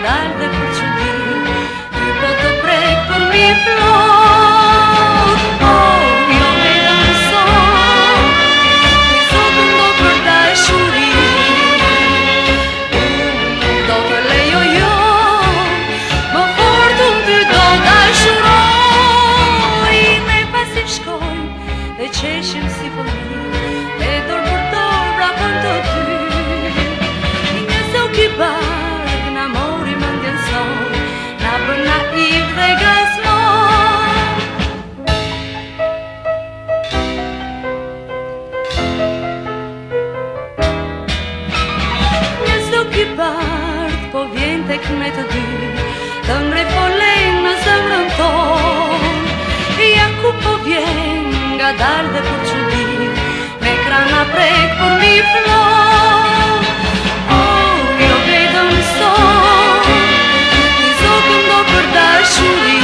dalë dhe për çudi, ty po të prek për mi flok. Oh, jo vetëm sot, ti sotën do për dashuri, do të lejoj më fortun ty do dashuroj. Ne pasi shkojmë dhe qeshim si fëmijë, e dorë për dorë vrapën të ty. Njëse u ki bark na mori mendjen son, na bën naiv dhe gazmon. Njëse u ki bark po vjen tek ne të dy, të ngrej folen në zemrën ton. Ja ku po vjen nga dalë dhe për çudi, me krana prek për mi flok. Oh, jo vetëm sot, ti zotën do për dashuri,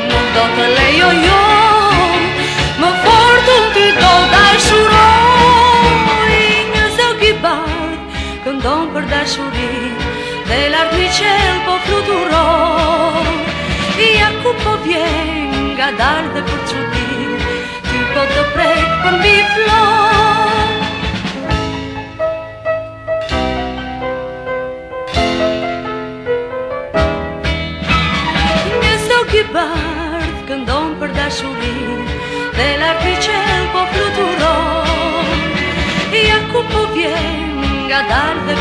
nuk do të lejoj më fortun ty do dashuroj. Një zog i bardh këndon për dashuri, dhe lart një qel po fluturon. Ja ku po vjen nga dalë dhe për çudi, ty po të prek për mbi flok. Një zog i bardh këndon për dashuri, dhe lart një qel po fluturon. Ja ku po vjen nga dalë dhe